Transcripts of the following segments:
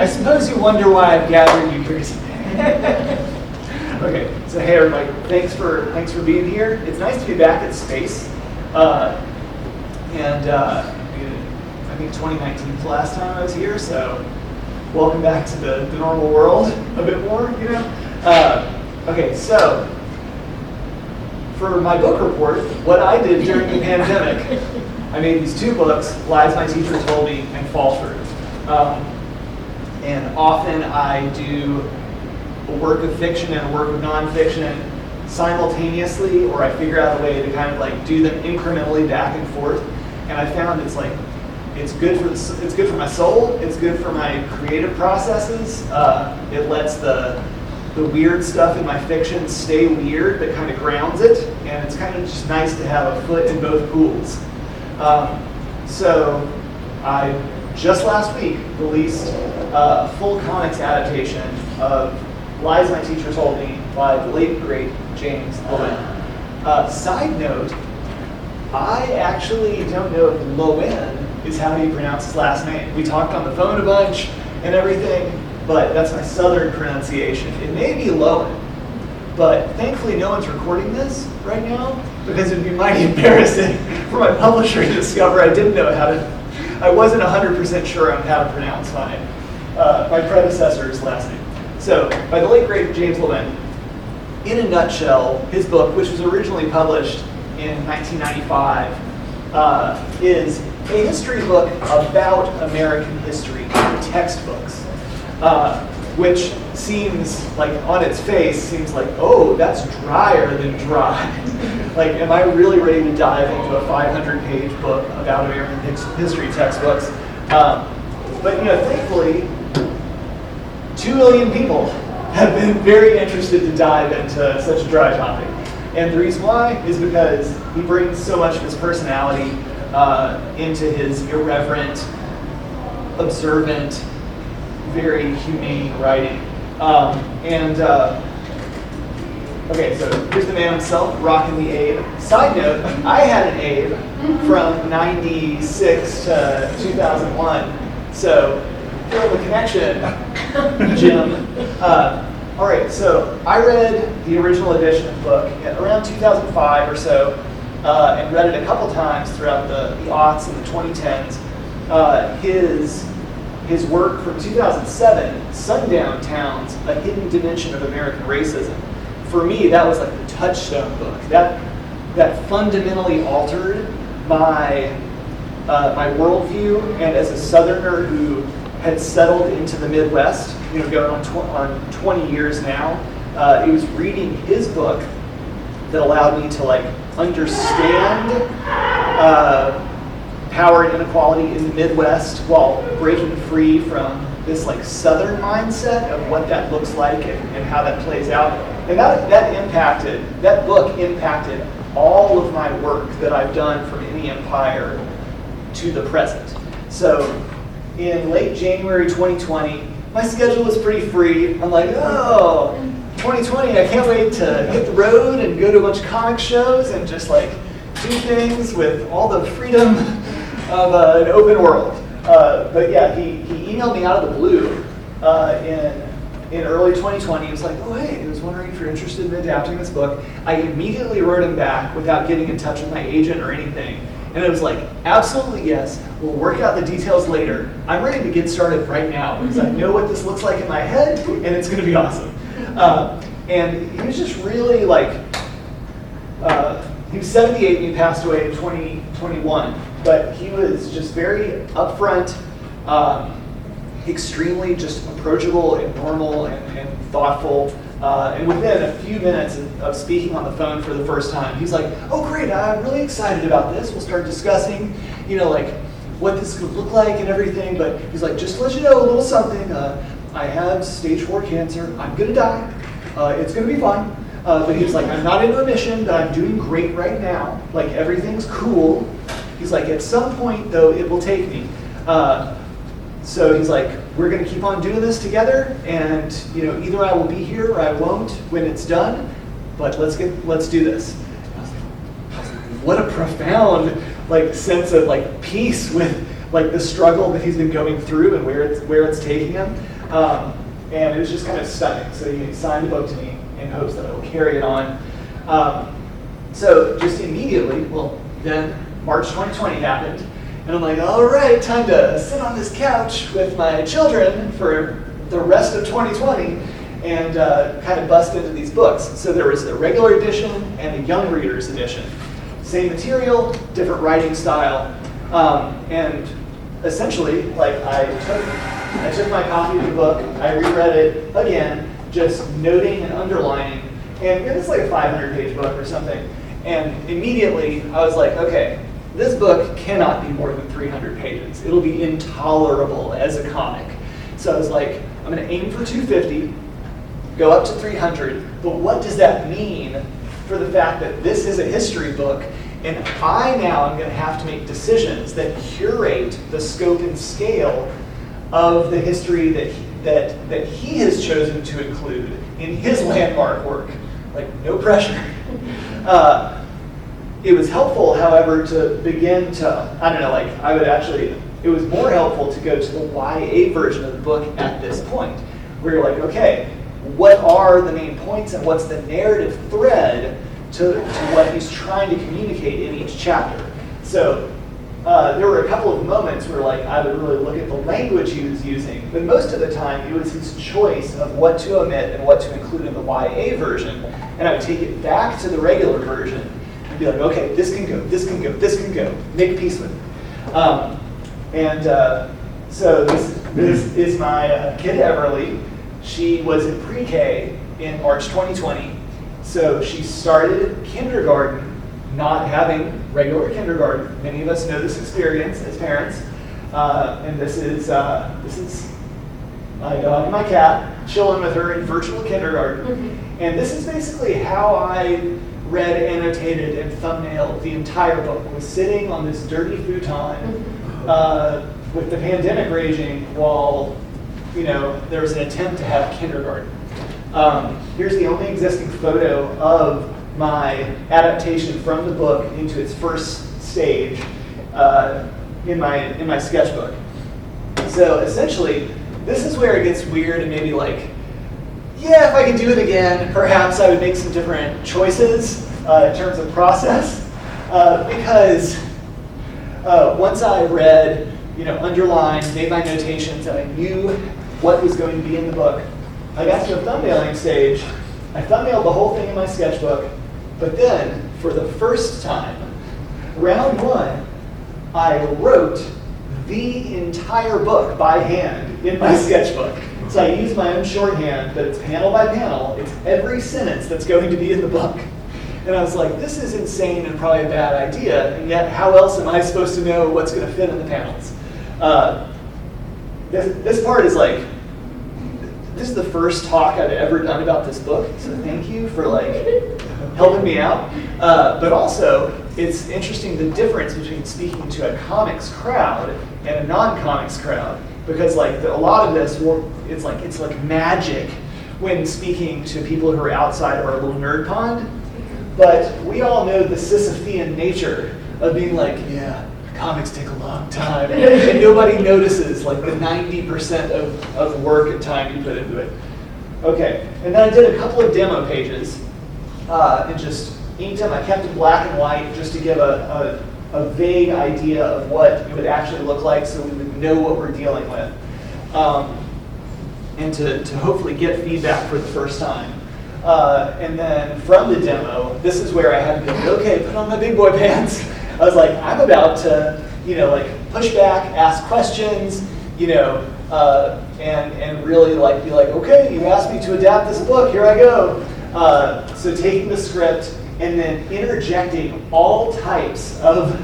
I suppose you wonder why I've gathered you here today. Okay, so hey everybody, thanks for being here. It's nice to be back at Space. I think 2019 was the last time I was here, so welcome back to the normal world a bit more, you know. Okay, so for my book report, what I did during the pandemic, I made these two books, Lies My Teacher Told Me and Falsehoods. And often I do a work of fiction and a work of nonfiction simultaneously, or I figure out a way to kind of like do them incrementally back and forth. And I found it's good for my soul. It's good for my creative processes. It lets the weird stuff in my fiction stay weird, but kind of grounds it. And it's kind of just nice to have a foot in both pools. So I just last week released a full comics adaptation of Lies My Teacher Told Me by the late, great James Loewen. Side note, I actually don't know if Loewen is how you pronounce his last name. We talked on the phone a bunch and everything, but that's my southern pronunciation. It may be Loewen, but thankfully no one's recording this right now because it would be mighty embarrassing for my publisher to discover I didn't know how to. I wasn't 100% sure on how to pronounce my predecessor's last name. So, by the late, great James Loewen, in a nutshell, his book, which was originally published in 1995, is a history book about American history, textbooks, which seems like, on its face, seems like, oh, that's drier than dry. Like, am I really ready to dive into a 500-page book about American history textbooks? But you know, thankfully, 2 million people have been very interested to dive into such a dry topic. And the reason why is because he brings so much of his personality into his irreverent, observant, very humane writing. Okay, so here's the man himself, rocking the Abe. Side note, I had an Abe from 96 to 2001, so feel the connection, Jim. All right, so I read the original edition of the book around 2005 or so, and read it a couple times throughout the aughts and the 2010s. His work from 2007, Sundown Towns, A Hidden Dimension of American Racism. For me, that was like the touchstone book. That fundamentally altered my worldview, and as a Southerner who had settled into the Midwest, you know, going on 20 years now, it was reading his book that allowed me to like understand power and inequality in the Midwest while breaking free from this like Southern mindset of what that looks like and how that plays out. And that book impacted all of my work that I've done from in the empire to the present. So in late January 2020, my schedule was pretty free. I'm like, oh, 2020, I can't wait to hit the road and go to a bunch of comic shows and just like do things with all the freedom of an open world. But yeah, he emailed me out of the blue in early 2020. He was like, oh hey, I was wondering if you're interested in adapting this book. I immediately wrote him back without getting in touch with my agent or anything. And it was like, absolutely yes, we'll work out the details later. I'm ready to get started right now because I know what this looks like in my head and it's gonna be awesome. And he was just really like, he was 78 and he passed away in 2021. But he was just very upfront, extremely just approachable and normal and thoughtful. And within a few minutes of speaking on the phone for the first time, he's like, oh great, I'm really excited about this. We'll start discussing, you know, like what this could look like and everything. But he's like, just to let you know a little something, I have stage 4 cancer. I'm gonna die. It's gonna be fine. But he's like, I'm not in remission, but I'm doing great right now. Like everything's cool. He's like, at some point though, it will take me. So he's like, we're gonna keep on doing this together, and you know, either I will be here or I won't when it's done, but let's do this. I was like, what a profound like sense of like peace with like the struggle that he's been going through and where it's taking him. And it was just kind of stunning. So he signed the book to me in hopes that I will carry it on. So just immediately, well, then March 2020 happened. And I'm like, all right, time to sit on this couch with my children for the rest of 2020 and kind of bust into these books. So there was the regular edition and the young readers edition. Same material, different writing style. And essentially, like I took my copy of the book, I reread it again, just noting and underlining. And it's like a 500-page book or something. And immediately I was like, okay, this book cannot be more than 300 pages. It'll be intolerable as a comic. So I was like, I'm going to aim for 250, go up to 300, but what does that mean for the fact that this is a history book, and I now am going to have to make decisions that curate the scope and scale of the history that he has chosen to include in his landmark work. Like, no pressure. It was helpful, however, to begin to, I don't know, like I would actually, it was more helpful to go to the YA version of the book at this point, where you're like, okay, what are the main points and what's the narrative thread to what he's trying to communicate in each chapter. So there were a couple of moments where like I would really look at the language he was using, but most of the time it was his choice of what to omit and what to include in the YA version, and I would take it back to the regular version and be like, okay, this can go, this can go, this can go, make peace with it. So this is my kid Everly. She was in pre-K in March 2020, so she started kindergarten not having regular kindergarten. Many of us know this experience as parents, and this is my dog and my cat chilling with her in virtual kindergarten. Mm-hmm. And this is basically how I read, annotated, and thumbnailed the entire book. Was sitting on this dirty futon with the pandemic raging while there was an attempt to have kindergarten. Here's the only existing photo of my adaptation from the book into its first stage in my sketchbook. So essentially, this is where it gets weird and maybe like, yeah, if I could do it again, perhaps I would make some different choices in terms of process. Because once I read, underlined, made my notations, and I knew what was going to be in the book, I got to the thumbnailing stage. I thumbnailed the whole thing in my sketchbook, but then, for the first time, round one, I wrote the entire book by hand in my sketchbook. So I used my own shorthand, but it's panel by panel. It's every sentence that's going to be in the book. And I was like, this is insane and probably a bad idea, and yet how else am I supposed to know what's going to fit in the panels? This part is like, this is the first talk I've ever done about this book, so thank you for helping me out. But also, it's interesting the difference between speaking to a comics crowd and a non-comics crowd, because a lot of this, it's like magic when speaking to people who are outside of our little nerd pond. But we all know the Sisyphean nature of being like, yeah, comics take a long time, and nobody notices like the 90% of work and time you put into it. Okay, and then I did a couple of demo pages and just inked them. I kept it black and white just to give a vague idea of what it would actually look like so we would know what we're dealing with. And to hopefully get feedback for the first time. And then from the demo, this is where I had to go, okay, put on my big boy pants. I was like, I'm about to, push back, ask questions, and really be like, okay, you asked me to adapt this book, here I go. So taking the script and then interjecting all types of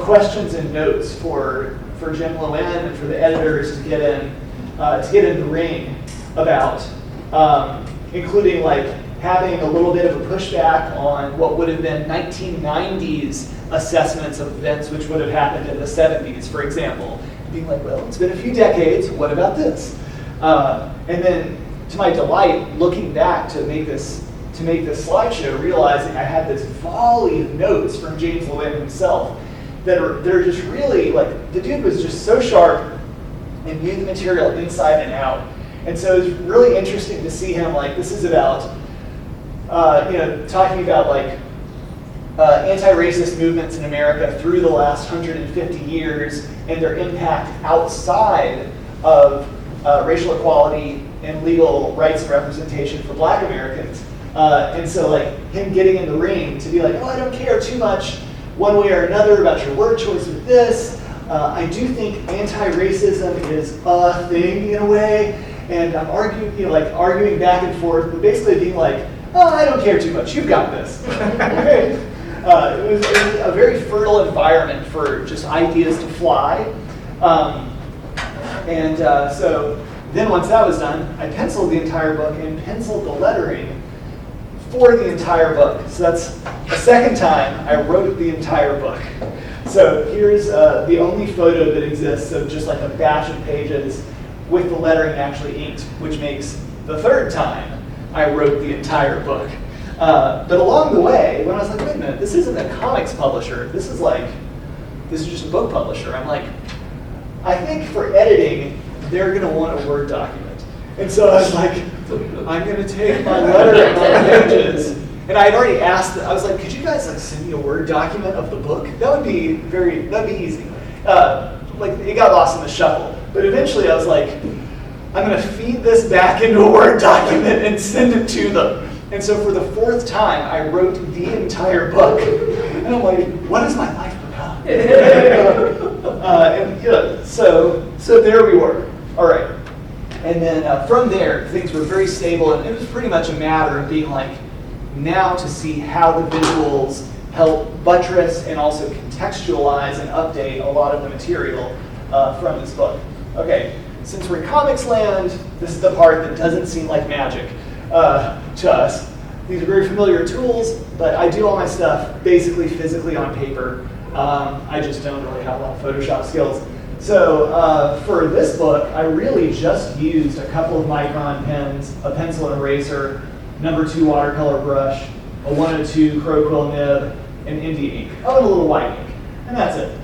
questions and notes for James Loewen and for the editors to get in the ring about, including having a little bit of a pushback on what would have been 1990s assessments of events which would have happened in the 70s, for example. Being like, well, it's been a few decades, what about this? And then, to my delight, looking back to make this slideshow, realizing I had this volley of notes from James Loewen himself that are just really, like, the dude was just so sharp and knew the material inside and out. And so it's really interesting to see him, like, this is about, talking about, like, anti-racist movements in America through the last 150 years and their impact outside of racial equality and legal rights and representation for Black Americans. And so, like, him getting in the ring to be like, oh, I don't care too much one way or another about your word choice with this. I do think anti-racism is a thing in a way, and I'm arguing back and forth, but basically being like, oh, I don't care too much. You've got this. Okay. It was a very fertile environment for just ideas to fly. So then once that was done, I penciled the entire book and penciled the lettering for the entire book. So that's the second time I wrote the entire book. So here's the only photo that exists of just like a batch of pages with the lettering actually inked, which makes the third time I wrote the entire book. But along the way, when I was like, wait a minute, this isn't a comics publisher. This is just a book publisher. I'm like, I think for editing, they're going to want a Word document. And so I was like, I'm going to take my lettering on pages. And I had already asked, I was like, could you guys like send me a Word document of the book? That'd be easy. It got lost in the shuffle. But eventually I was like, I'm going to feed this back into a Word document and send it to them. And so for the fourth time, I wrote the entire book. And I'm like, what has my life become? So there we were. All right. And then from there, things were very stable. And it was pretty much a matter of being like, now to see how the visuals help buttress and also contextualize and update a lot of the material from this book. Okay, since we're in comics land, this is the part that doesn't seem like magic to us. These are very familiar tools, but I do all my stuff basically physically on paper. I just don't really have a lot of Photoshop skills. So for this book, I really just used a couple of Micron pens, a pencil and eraser, number 2 watercolor brush, a 102 Crow Quill nib, and Indie ink. Oh, and a little white ink, and that's it.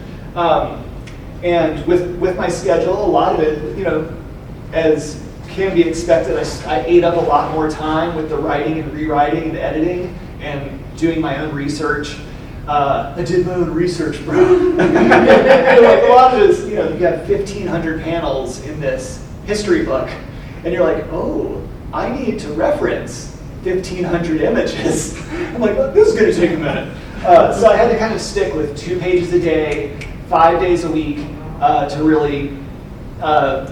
And with my schedule, a lot of it, as can be expected, I ate up a lot more time with the writing and rewriting and editing and doing my own research. I did my own research, bro. A lot of it is, you got 1,500 panels in this history book, and you're like, oh, I need to reference 1,500 images. I'm like, oh, this is going to take a minute. So I had to kind of stick with 2 pages a day, 5 days a week to really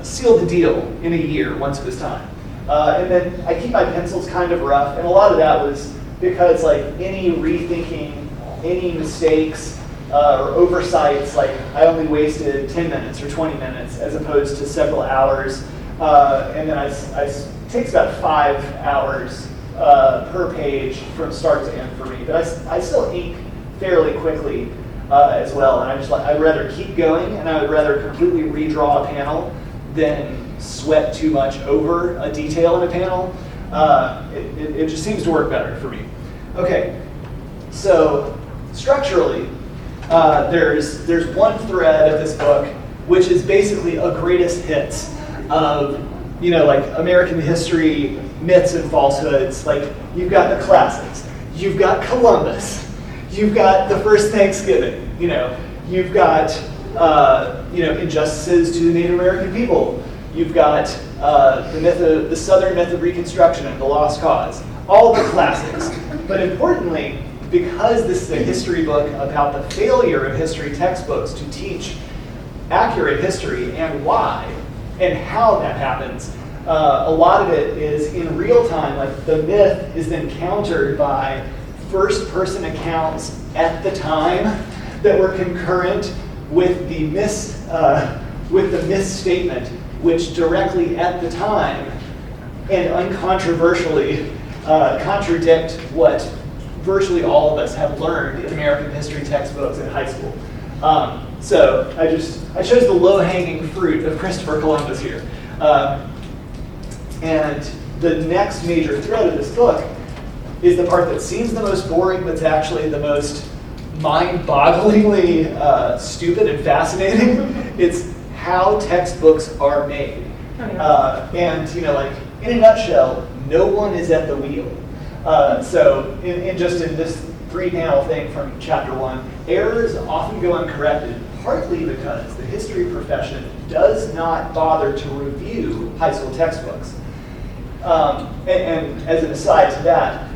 seal the deal in a year once it was time. And then I keep my pencils kind of rough, and a lot of that was because like any rethinking, any mistakes or oversights, like I only wasted 10 minutes or 20 minutes as opposed to several hours. And then it takes about 5 hours per page from start to end for me. But I still ink fairly quickly as well. And I'd rather keep going, and I would rather completely redraw a panel than sweat too much over a detail in a panel. It just seems to work better for me. Okay, so structurally, there's one thread of this book which is basically a greatest hits of like American history, myths and falsehoods. Like you've got the classics, you've got Columbus, you've got the first Thanksgiving, you've got injustices to the Native American people, you've got the Southern myth of Reconstruction and the Lost Cause, all the classics. But importantly, because this is a history book about the failure of history textbooks to teach accurate history and why and how that happens, a lot of it is in real time. Like the myth is then countered by first-person accounts at the time that were concurrent with the misstatement, which directly at the time and uncontroversially contradict what virtually all of us have learned in American history textbooks in high school. So I chose the low-hanging fruit of Christopher Columbus here. And the next major thread of this book is the part that seems the most boring, but it's actually the most mind-bogglingly stupid and fascinating. It's how textbooks are made. And like in a nutshell, no one is at the wheel. So in this 3-panel thing from chapter 1, errors often go uncorrected, partly because the history profession does not bother to review high school textbooks. And as an aside to that,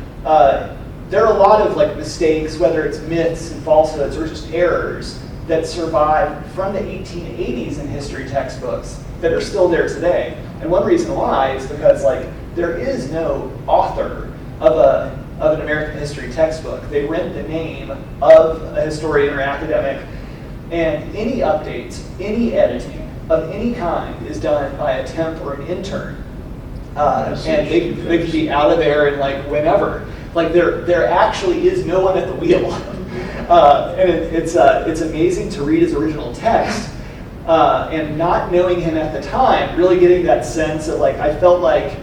there are a lot of mistakes, whether it's myths and falsehoods or just errors, that survive from the 1880s in history textbooks that are still there today. And one reason why is because there is no author of an American history textbook. They rent the name of a historian or academic, and any updates, any editing of any kind is done by a temp or an intern. And they could be out of there in whenever. There actually is no one at the wheel. And it's amazing to read his original text, and not knowing him at the time, really getting that sense of I felt like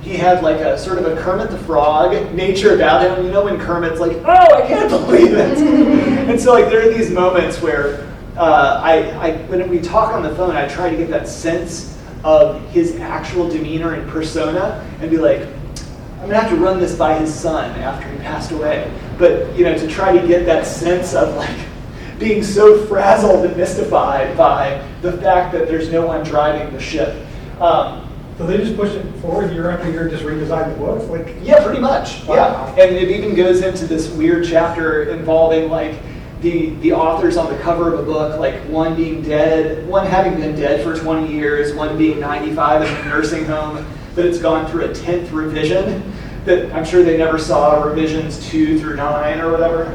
he had a sort of a Kermit the Frog nature about him. You know when Kermit's oh, I can't believe it. And so there are these moments where when we talk on the phone, I try to get that sense of his actual demeanor and persona and be I'm gonna have to run this by his son after he passed away. But to try to get that sense of being so frazzled and mystified by the fact that there's no one driving the ship. So they just push it forward year after year, just redesign the books? Yeah, pretty much. Wow. Yeah, and it even goes into this weird chapter involving the authors on the cover of a book, one being dead, one having been dead for 20 years, one being 95 in a nursing home, but it's gone through a 10th revision that I'm sure they never saw revisions 2 through 9 or whatever.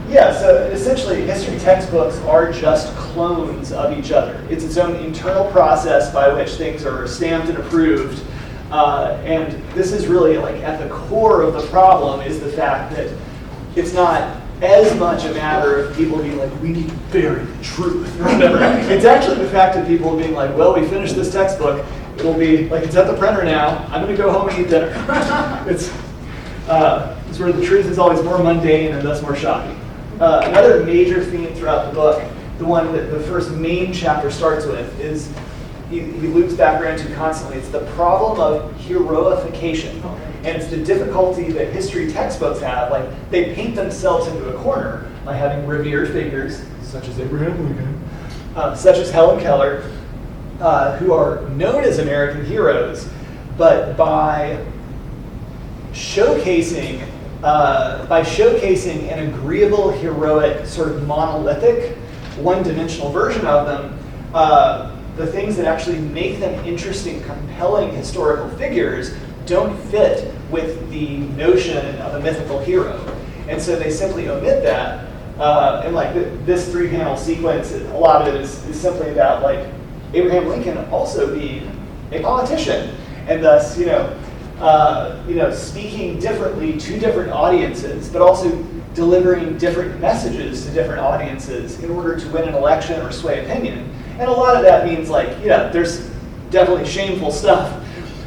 Yeah, so essentially history textbooks are just clones of each other. It's its own internal process by which things are stamped and approved. And this is really at the core of the problem is the fact that it's not as much a matter of people being we need to bury the truth or whatever. It's actually the fact of people being well, we finished this textbook. It'll be it's at the printer now. I'm going to go home and eat dinner. It's where the truth is always more mundane and thus more shocking. Another major theme throughout the book, the one that the first main chapter starts with, is he loops back around to constantly. It's the problem of heroification. And it's the difficulty that history textbooks have. They paint themselves into a corner by having revered figures, such as Abraham Lincoln, such as Helen Keller, who are known as American heroes, but by showcasing an agreeable, heroic, sort of monolithic, one-dimensional version of them, the things that actually make them interesting, compelling historical figures don't fit with the notion of a mythical hero. And so they simply omit that. And this 3-panel sequence, a lot of it is simply about Abraham Lincoln also being a politician, and thus, speaking differently to different audiences, but also delivering different messages to different audiences in order to win an election or sway opinion. And a lot of that means there's definitely shameful stuff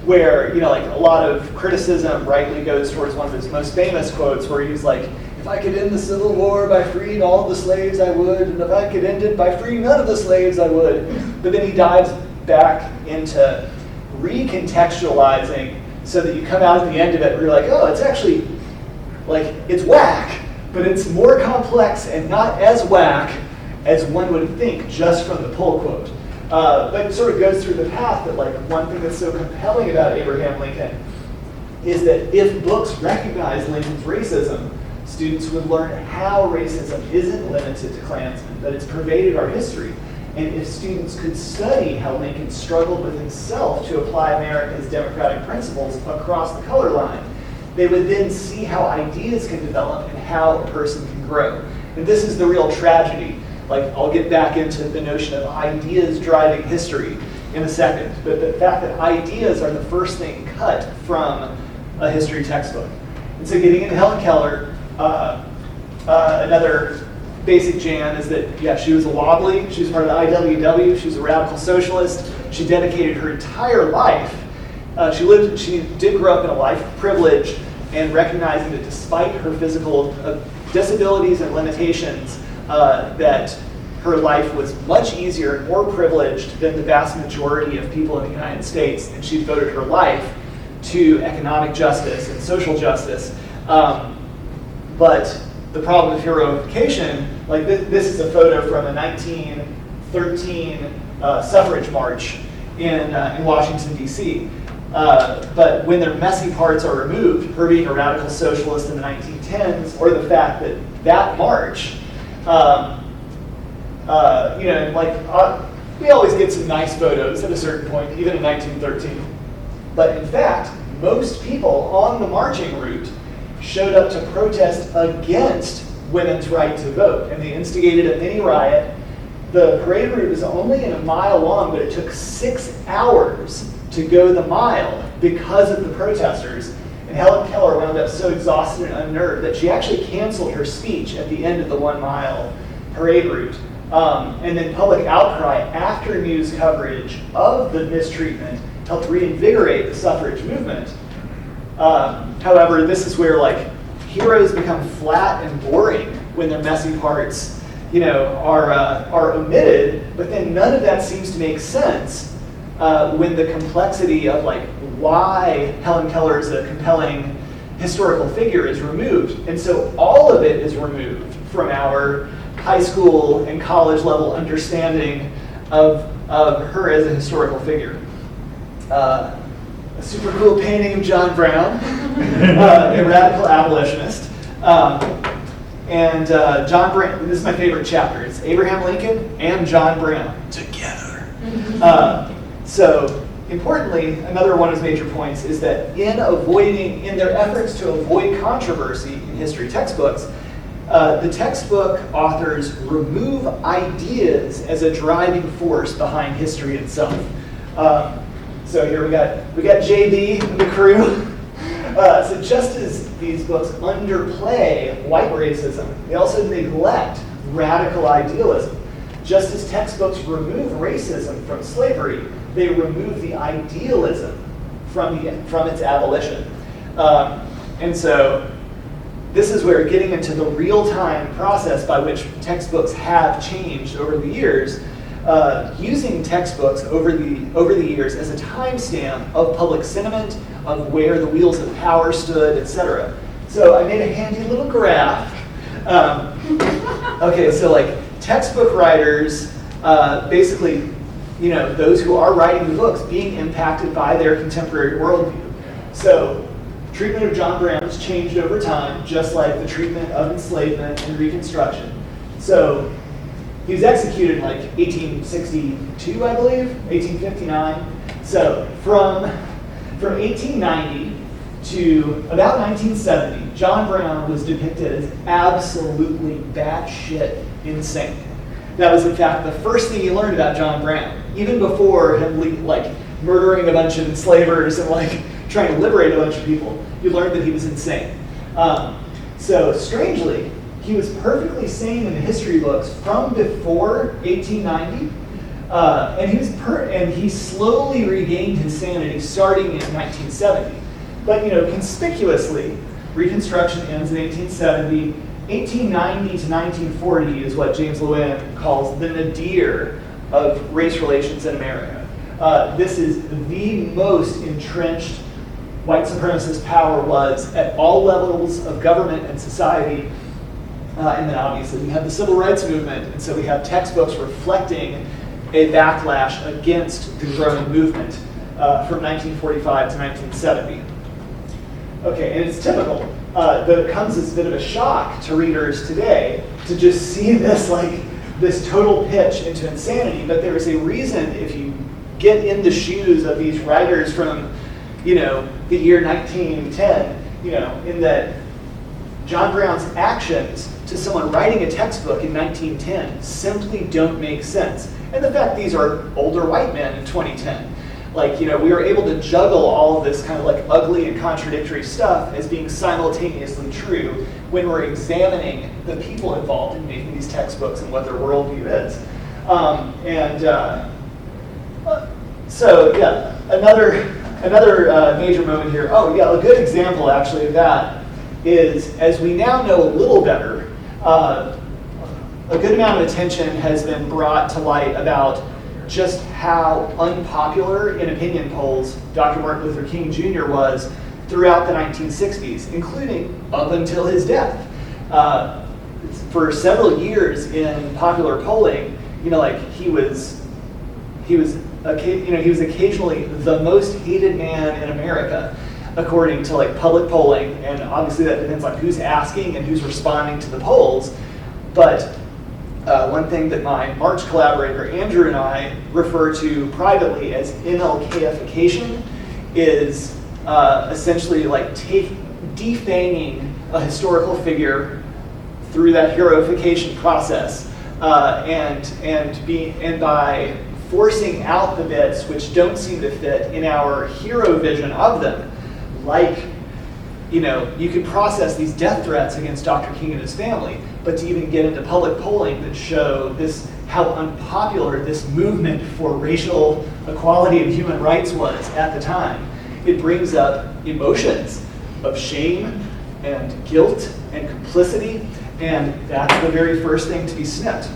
where, a lot of criticism rightly goes towards one of his most famous quotes where he's if I could end the Civil War by freeing all the slaves, I would, and if I could end it by freeing none of the slaves, I would. But then he dives back into recontextualizing so that you come out at the end of it where you're oh, it's actually, it's whack, but it's more complex and not as whack as one would think just from the pull quote. But it sort of goes through the path that one thing that's so compelling about Abraham Lincoln is that if books recognize Lincoln's racism, students would learn how racism isn't limited to Klansmen, that it's pervaded our history. And if students could study how Lincoln struggled with himself to apply America's democratic principles across the color line, they would then see how ideas can develop and how a person can grow. And this is the real tragedy. I'll get back into the notion of ideas driving history in a second, but the fact that ideas are the first thing cut from a history textbook. And so getting into Helen Keller, another basic jam is that, yeah, she was a wobbly, she was part of the IWW, she was a radical socialist, she dedicated her entire life. She did grow up in a life of privilege and recognizing that despite her physical disabilities and limitations, that her life was much easier and more privileged than the vast majority of people in the United States, and she devoted her life to economic justice and social justice. But the problem of heroification, like this is a photo from a 1913 suffrage march in Washington, D.C. But when their messy parts are removed, her being a radical socialist in the 1910s, or the fact that that march, we always get some nice photos at a certain point, even in 1913. But in fact, most people on the marching route showed up to protest against women's right to vote, and they instigated a mini riot. The parade route was only a mile long, but it took 6 hours to go the mile because of the protesters. And Helen Keller wound up so exhausted and unnerved that she actually canceled her speech at the end of the 1 mile parade route. And then public outcry after news coverage of the mistreatment helped reinvigorate the suffrage movement. However, this is where heroes become flat and boring when their messy parts, are omitted. But then none of that seems to make sense when the complexity of why Helen Keller is a compelling historical figure is removed. And so all of it is removed from our high school and college level understanding of her as a historical figure. A super cool painting of John Brown, a radical abolitionist. John Brown, this is my favorite chapter. It's Abraham Lincoln and John Brown together. So importantly, another one of his major points is that in their efforts to avoid controversy in history textbooks, the textbook authors remove ideas as a driving force behind history itself. So here we got JB and the crew. So just as these books underplay white racism, they also neglect radical idealism. Just as textbooks remove racism from slavery, they remove the idealism from its abolition. And so this is where getting into the real-time process by which textbooks have changed over the years, using textbooks over the years as a timestamp of public sentiment, of where the wheels of power stood, etc. So I made a handy little graph. Okay, so textbook writers, basically, those who are writing the books being impacted by their contemporary worldview. So treatment of John Brown has changed over time, just like the treatment of enslavement and Reconstruction. So he was executed in 1862, I believe, 1859. So from 1890 to about 1970, John Brown was depicted as absolutely batshit insane. That was, in fact, the first thing you learned about John Brown, even before him murdering a bunch of enslavers and trying to liberate a bunch of people. You learned that he was insane. So strangely, he was perfectly sane in the history books from before 1890, and he slowly regained his sanity starting in 1970. But conspicuously, Reconstruction ends in 1870. 1890 to 1940 is what James Loewen calls the nadir of race relations in America. This is the most entrenched white supremacist power was at all levels of government and society. And then obviously we have the civil rights movement, and so we have textbooks reflecting a backlash against the growing movement from 1945 to 1970. Okay, and it's typical, but it comes as a bit of a shock to readers today to just see this this total pitch into insanity. But there is a reason, if you get in the shoes of these writers from, the year 1910, in that John Brown's actions to someone writing a textbook in 1910 simply don't make sense. And the fact these are older white men in 2010. We were able to juggle all of this kind of ugly and contradictory stuff as being simultaneously true when we're examining the people involved in making these textbooks and what their worldview is. So yeah, another major moment here. Oh yeah, a good example actually of that is, as we now know a little better a good amount of attention has been brought to light about just how unpopular in opinion polls Dr. Martin Luther King Jr. was throughout the 1960s, including up until his death. For several years in popular polling, like he was occasionally the most hated man in America, according to like public polling, and obviously that depends on who's asking and who's responding to the polls. But one thing that my March collaborator Andrew and I refer to privately as MLKification is essentially like defanging a historical figure through that heroification process, and by forcing out the bits which don't seem to fit in our hero vision of them, like, you can process these death threats against Dr. King and his family, but to even get into public polling that show how unpopular this movement for racial equality and human rights was at the time, it brings up emotions of shame and guilt and complicity, and that's the very first thing to be snipped.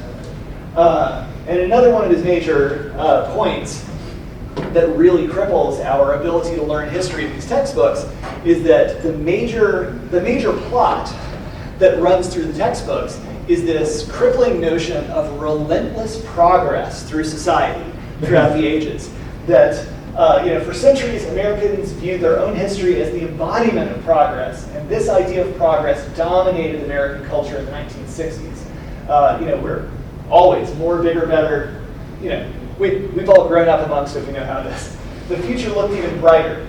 And another one of his major points that really cripples our ability to learn history in these textbooks is that the major plot that runs through the textbooks is this crippling notion of relentless progress through society throughout the ages. That for centuries, Americans viewed their own history as the embodiment of progress, and this idea of progress dominated American culture in the 1960s. We're always more, bigger, better. We've all grown up amongst it. We know how it is. The future looked even brighter.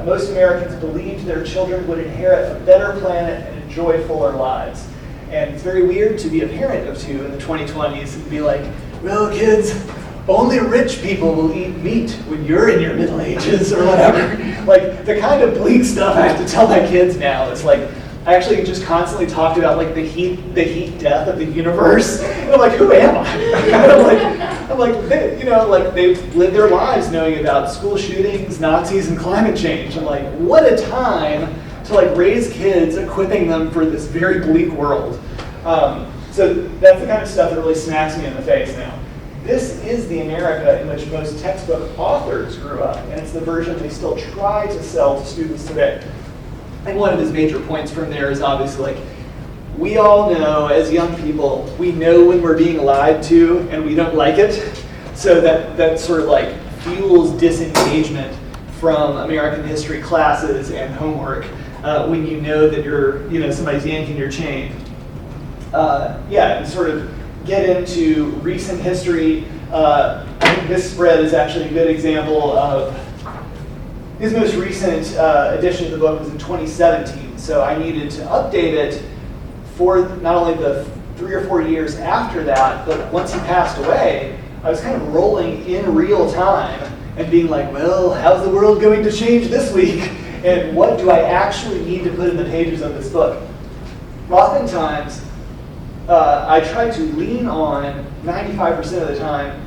Most Americans believed their children would inherit a better planet and enjoy fuller lives. And it's very weird to be a parent of two in the 2020s and be like, well, kids, only rich people will eat meat when you're in your middle ages or whatever. Like the kind of bleak stuff I have to tell my kids now. It's like, I actually just constantly talked about like the heat death of the universe. And I'm like, who am I? I'm like, they've lived their lives knowing about school shootings, Nazis, and climate change. I'm like, what a time to like raise kids, equipping them for this very bleak world. So that's the kind of stuff that really smacks me in the face now. This is the America in which most textbook authors grew up, and it's the version they still try to sell to students today. And one of his major points from there is obviously like, we all know as young people, we know when we're being lied to and we don't like it. So that sort of like fuels disengagement from American history classes and homework when you know that somebody's yanking your chain. And sort of get into recent history. I think this spread is actually a good example of his most recent edition of the book was in 2017, so I needed to update it for not only the 3 or 4 years after that, but once he passed away, I was kind of rolling in real time and being like, well, how's the world going to change this week? And what do I actually need to put in the pages of this book? Oftentimes, I try to lean on 95% of the time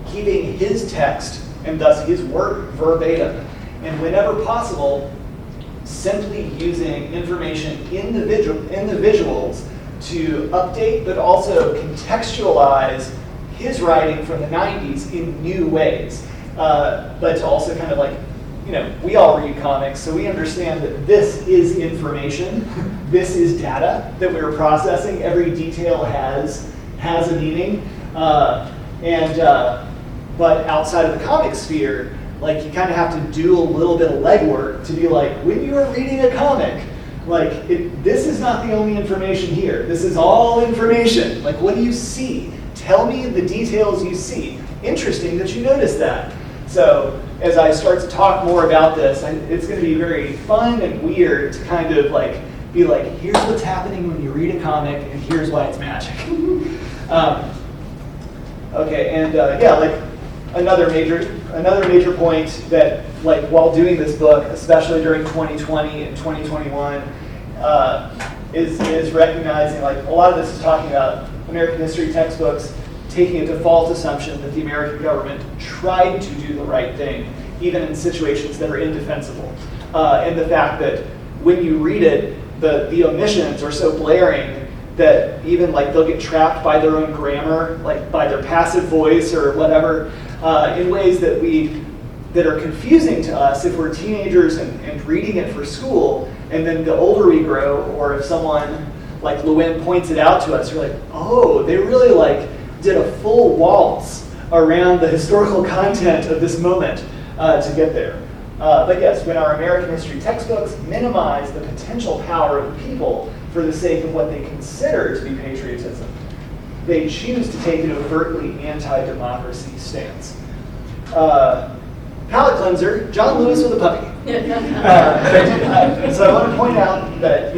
keeping his text and thus his work verbatim. And whenever possible, simply using information in the visuals to update, but also contextualize his writing from the 90s in new ways. But to also kind of like, we all read comics, so we understand that this is information, this is data that we're processing. Every detail has a meaning. But outside of the comic sphere, like you kind of have to do a little bit of legwork to be like, when you are reading a comic, like this is not the only information here. This is all information. Like, what do you see? Tell me the details you see. Interesting that you noticed that. So as I start to talk more about this, it's going to be very fun and weird to kind of like be like, here's what's happening when you read a comic, and here's why it's magic. Like another major point that, like, while doing this book, especially during 2020 and 2021, is recognizing, like, a lot of this is talking about American history textbooks taking a default assumption that the American government tried to do the right thing, even in situations that are indefensible. And the fact that when you read it, the omissions are so blaring that even like they'll get trapped by their own grammar, like by their passive voice or whatever, in ways that are confusing to us if we're teenagers and reading it for school, and then the older we grow, or if someone like Loewen points it out to us, you're like, oh, they really like did a full waltz around the historical content of this moment to get there. But yes, when our American history textbooks minimize the potential power of the people for the sake of what they consider to be patriotism, they choose to take an overtly anti-democracy stance. Palate cleanser, John Lewis with a puppy. So I want to point out that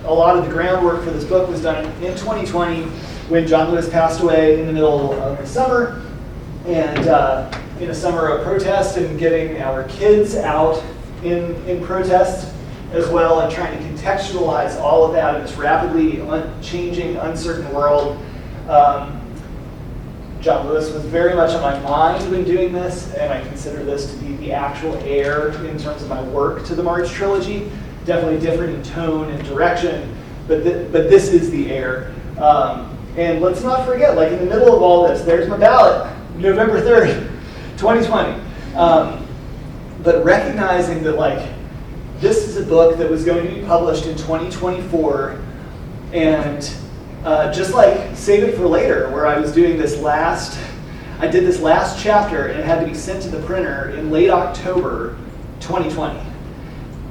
a lot of the groundwork for this book was done in 2020 when John Lewis passed away in the middle of the summer, and in a summer of protest and getting our kids out in protest as well, and trying to contextualize all of that in this rapidly changing, uncertain world. John Lewis was very much on my mind when doing this, and I consider this to be the actual heir in terms of my work to the March trilogy. Definitely different in tone and direction, but this is the heir. And let's not forget, like in the middle of all this, there's my ballot, November 3rd, 2020. But recognizing that like this is a book that was going to be published in 2024, and just like Save It for Later, where I was doing I did this last chapter and it had to be sent to the printer in late October 2020.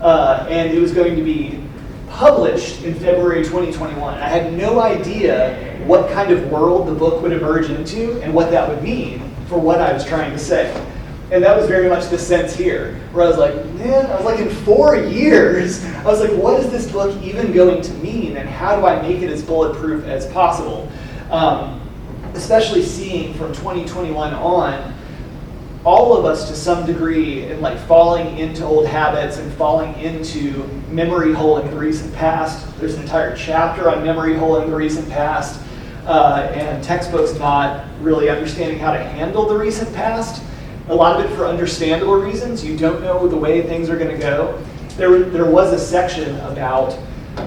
And it was going to be published in February 2021. I had no idea what kind of world the book would emerge into and what that would mean for what I was trying to say. And that was very much the sense here, where I was like, man, in 4 years, I was like, what is this book even going to mean, and how do I make it as bulletproof as possible? Especially seeing from 2021 on, all of us to some degree in like falling into old habits and falling into memory hole in the recent past. There's an entire chapter on memory hole in the recent past, and textbooks not really understanding how to handle the recent past. A lot of it for understandable reasons. You don't know the way things are going to go. There was a section about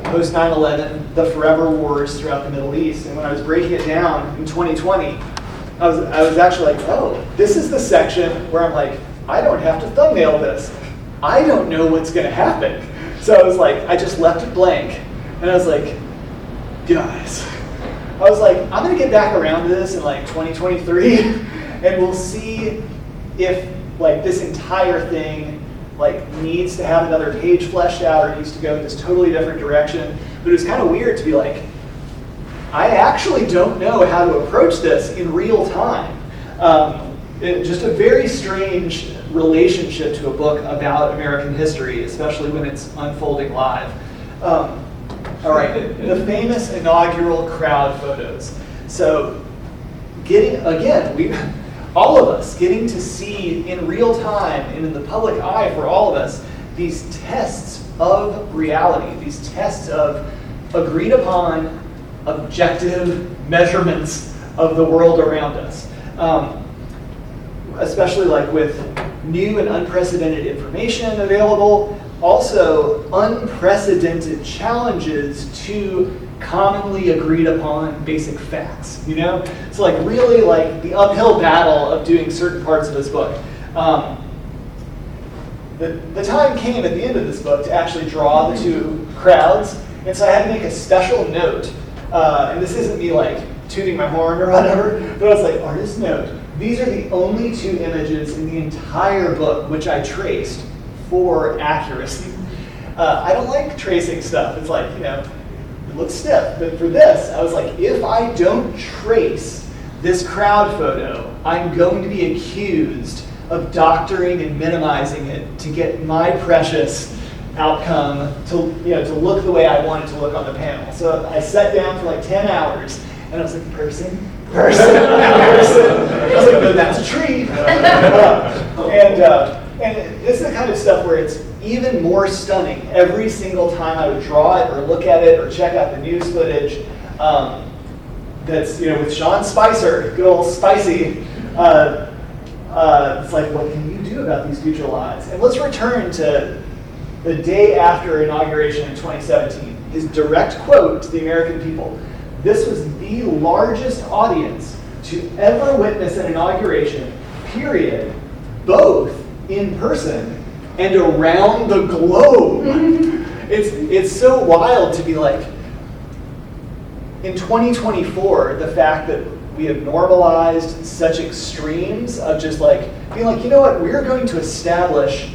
post 9/11, the forever wars throughout the Middle East, and when I was breaking it down in 2020, I was actually like, oh, this is the section where I'm like, I don't have to thumbnail this. I don't know what's going to happen. So I was like, I just left it blank, and I was like, guys, I'm going to get back around to this in like 2023, and we'll see if like this entire thing like needs to have another page fleshed out or needs to go in this totally different direction. But it was kind of weird to be like, I actually don't know how to approach this in real time. Just a very strange relationship to a book about American history, especially when it's unfolding live. All right, the famous inaugural crowd photos. So all of us getting to see in real time and in the public eye for all of us these tests of reality, these tests of agreed upon objective measurements of the world around us. Especially like with new and unprecedented information available, also unprecedented challenges to commonly agreed upon basic facts, So like really like the uphill battle of doing certain parts of this book. The time came at the end of this book to actually draw the two crowds, and so I had to make a special note, and this isn't me like tooting my horn or whatever, but I was like, artist note, these are the only two images in the entire book which I traced for accuracy. I don't like tracing stuff. It's like, it looks stiff. But for this, I was like, if I don't trace this crowd photo, I'm going to be accused of doctoring and minimizing it to get my precious outcome to look the way I want it to look on the panel. So I sat down for like 10 hours, and I was like, person. I was like, no, that's a tree. And this is the kind of stuff where it's even more stunning every single time I would draw it or look at it or check out the news footage. That's with Sean Spicer, good old Spicy. It's like, what can you do about these future lives? And let's return to the day after inauguration in 2017. his direct quote to the American people, "This was the largest audience to ever witness an inauguration, period, both in person and around the globe." It's so wild to be like, in 2024, the fact that we have normalized such extremes of just like being like, you know what, we're going to establish,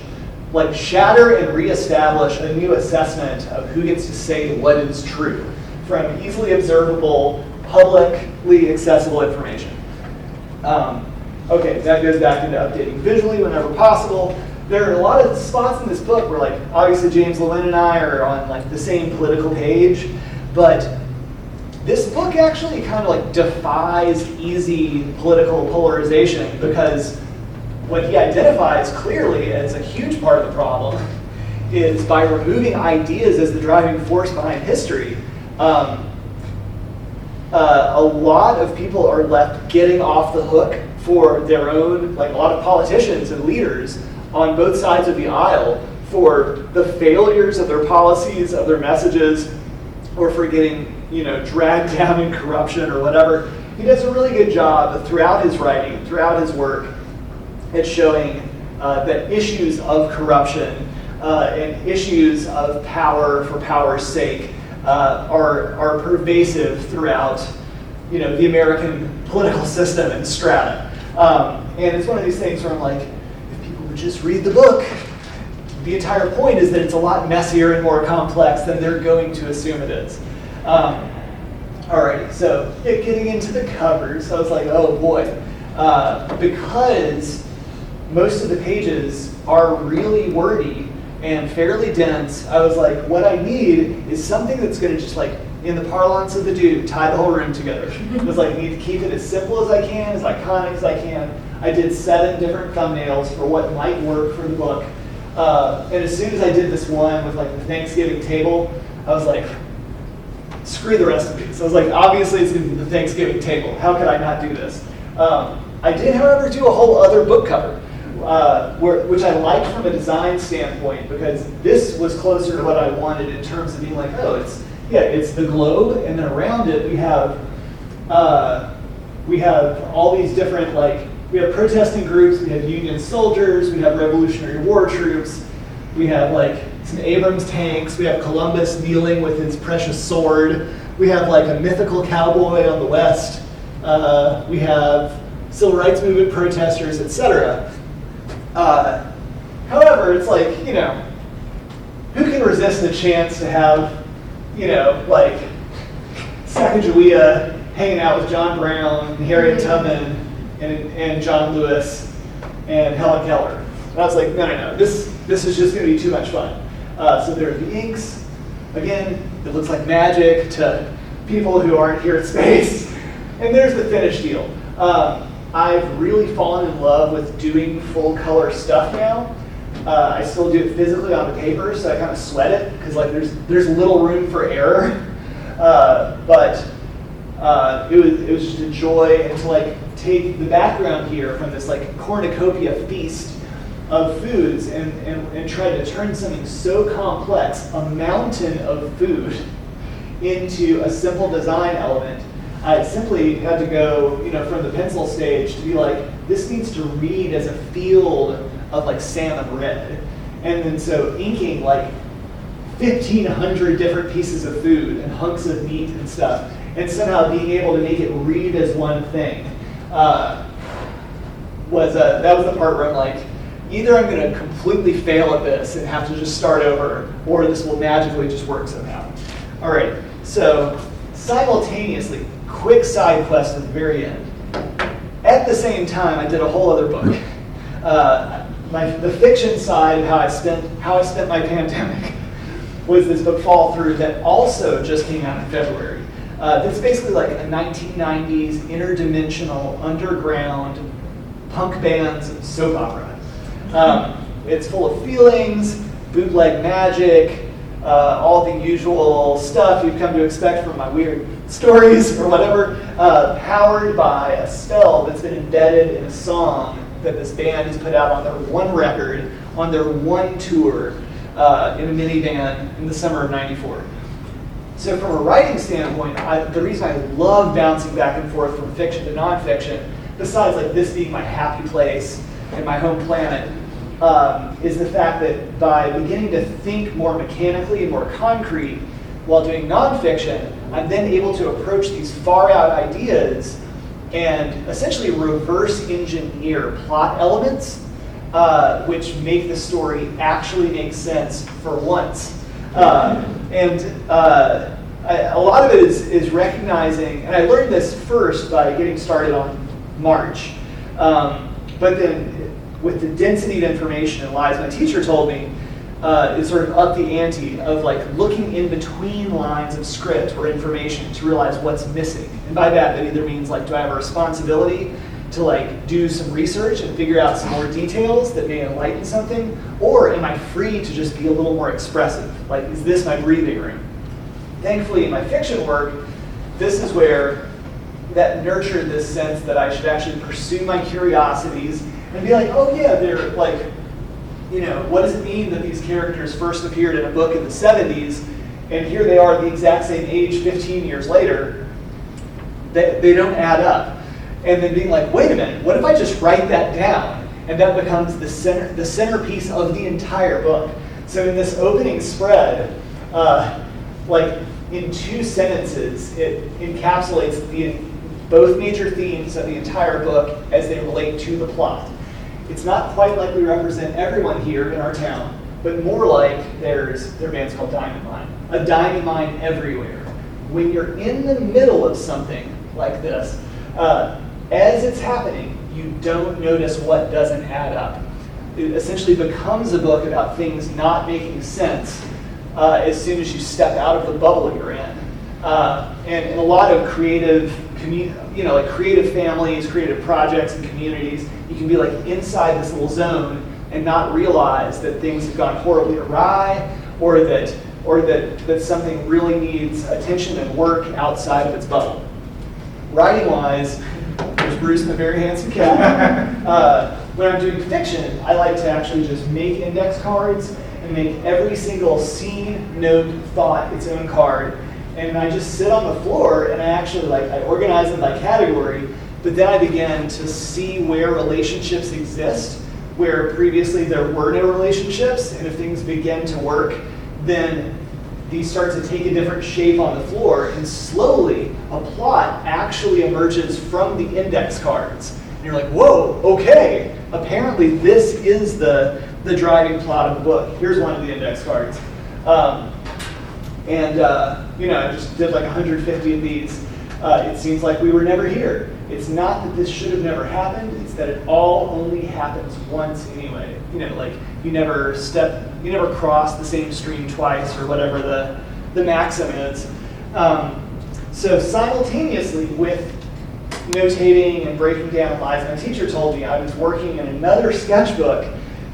like shatter and reestablish a new assessment of who gets to say what is true from easily observable, publicly accessible information. Okay, that goes back into updating visually whenever possible. There are a lot of spots in this book where, like, obviously James Loewen and I are on like the same political page, but this book actually kind of like defies easy political polarization, because what he identifies clearly as a huge part of the problem is by removing ideas as the driving force behind history, a lot of people are left getting off the hook for their own, like a lot of politicians and leaders on both sides of the aisle, for the failures of their policies, of their messages, or for getting, you know, dragged down in corruption or whatever. He does a really good job throughout his writing, throughout his work, at showing that issues of corruption and issues of power for power's sake are pervasive throughout, you know, the American political system and strata. And it's one of these things where I'm like, if people would just read the book, the entire point is that it's a lot messier and more complex than they're going to assume it is. Alrighty, so getting into the covers, I was like, oh boy. Because most of the pages are really wordy and fairly dense, I was like, what I need is something that's going to just, like, in the parlance of the dude, tie the whole room together. I was like, I need to keep it as simple as I can, as iconic as I can. I did 7 different thumbnails for what might work for the book. And as soon as I did this one with like the Thanksgiving table, I was like, screw the rest of these. I was like, obviously it's going to be the Thanksgiving table. How could I not do this? I did, however, do a whole other book cover, which I liked from a design standpoint, because this was closer to what I wanted in terms of being like, oh, it's the globe, and then around it we have all these different, like, we have protesting groups, we have Union soldiers, we have Revolutionary War troops, we have like some Abrams tanks, we have Columbus kneeling with his precious sword, we have like a mythical cowboy on the west, we have civil rights movement protesters, etc. However, it's like, you know, who can resist the chance to have, you know, like Sacagawea hanging out with John Brown and Harriet Tubman and John Lewis and Helen Keller. And I was like, no, this is just going to be too much fun. So there are the inks. Again, it looks like magic to people who aren't here at Space. And there's the finished deal. I've really fallen in love with doing full color stuff now. I still do it physically on the paper, so I kind of sweat it, because like there's little room for error. But it was just a joy, and to like take the background here from this like cornucopia feast of foods and try to turn something so complex, a mountain of food, into a simple design element. I simply had to go, you know, from the pencil stage to be like, this needs to read as a field of like salmon red. And then so inking like 1,500 different pieces of food and hunks of meat and stuff, and somehow being able to make it read as one thing, that was the part where I'm like, either I'm going to completely fail at this and have to just start over, or this will magically just work somehow. All right, so simultaneously, quick side quest at the very end. At the same time, I did a whole other book. The fiction side of how I spent my pandemic was this book, Fall Through, that also just came out in February. It's basically like a 1990s interdimensional underground punk band's soap opera. It's full of feelings, bootleg magic, all the usual stuff you've come to expect from my weird stories or whatever, powered by a spell that's been embedded in a song that this band has put out on their one record, on their one tour, in a minivan in the summer of '94. So from a writing standpoint, the reason I love bouncing back and forth from fiction to nonfiction, besides like this being my happy place and my home planet, is the fact that by beginning to think more mechanically and more concrete while doing nonfiction, I'm then able to approach these far out ideas and essentially reverse engineer plot elements, which make the story actually make sense for once. A lot of it is recognizing, and I learned this first by getting started on March, but then with the density of information and lies my teacher told me, it sort of upped the ante of like looking in between lines of script or information to realize what's missing. And by that either means like, do I have a responsibility to like do some research and figure out some more details that may enlighten something, or am I free to just be a little more expressive? Like, is this my breathing room? Thankfully, in my fiction work, this is where that nurtured this sense that I should actually pursue my curiosities and be like, oh yeah, they're like, you know, what does it mean that these characters first appeared in a book in the 70s, and here they are the exact same age 15 years later? They don't add up. And then being like, wait a minute, what if I just write that down? And that becomes the centerpiece of the entire book. So in this opening spread, like in 2 sentences, it encapsulates both major themes of the entire book as they relate to the plot. It's not quite like we represent everyone here in our town, but more like their band's called Diamond Mine. A diamond mine everywhere. When you're in the middle of something like this, as it's happening, you don't notice what doesn't add up. It essentially becomes a book about things not making sense as soon as you step out of the bubble you're in. And in a lot of creative, like creative families, creative projects and communities, you can be like inside this little zone and not realize that things have gone horribly awry, or that something really needs attention and work outside of its bubble. Writing-wise, there's Bruce and the very handsome cat. When I'm doing fiction, I like to actually just make index cards and make every single scene, note, thought its own card. And I just sit on the floor and I actually I organize them by category, but then I begin to see where relationships exist, where previously there were no relationships, and if things begin to work, then these start to take a different shape on the floor, and slowly a plot actually emerges from the index cards. And you're like, whoa, okay, apparently this is the driving plot of the book. Here's one of the index cards. I just did like 150 of these. It seems like we were never here. It's not that this should have never happened, it's that it all only happens once anyway. You never cross the same stream twice, or whatever the maxim is. So simultaneously with notating and breaking down lies my teacher told me, I was working in another sketchbook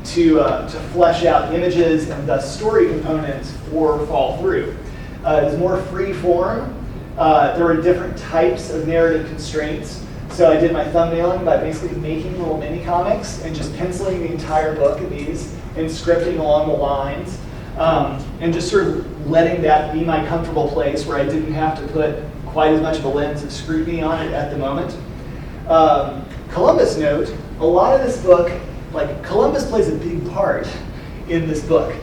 to flesh out images and thus story components for Fall Through. It was more free form. There were different types of narrative constraints. So I did my thumbnailing by basically making little mini comics and just penciling the entire book of these and scripting along the lines, and just sort of letting that be my comfortable place where I didn't have to put quite as much of a lens of scrutiny on it at the moment. Columbus note, a lot of this book, Columbus plays a big part in this book,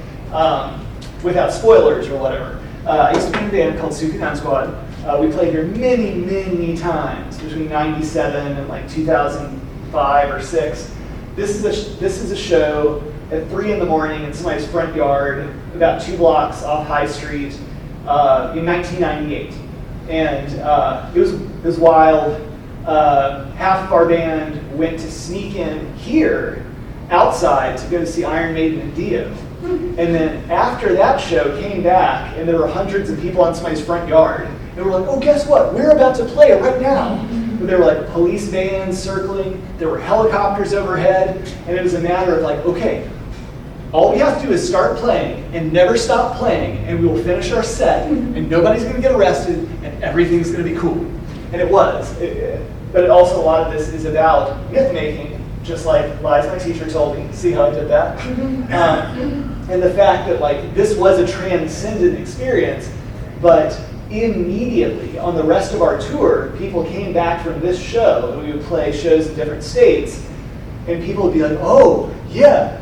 without spoilers or whatever. I used to be in a band called Sukudan Squad. We played here many, many times between 97 and 2005 or 6. This is a show at 3 in the morning in somebody's front yard, about 2 blocks off High Street, in 1998. And it was wild. Half of our band went to sneak in here outside to go to see Iron Maiden and Dio. And then after that show, came back, and there were hundreds of people on somebody's front yard. And we're like, oh, guess what? We're about to play it right now. And there were police vans circling, there were helicopters overhead, and it was a matter of okay, all we have to do is start playing and never stop playing, and we will finish our set, and nobody's going to get arrested, and everything's going to be cool. And it was. But also a lot of this is about myth-making, just like lies my teacher told me. See how I did that? And the fact that this was a transcendent experience, but immediately on the rest of our tour, people came back from this show, and we would play shows in different states, and people would be like, oh, yeah,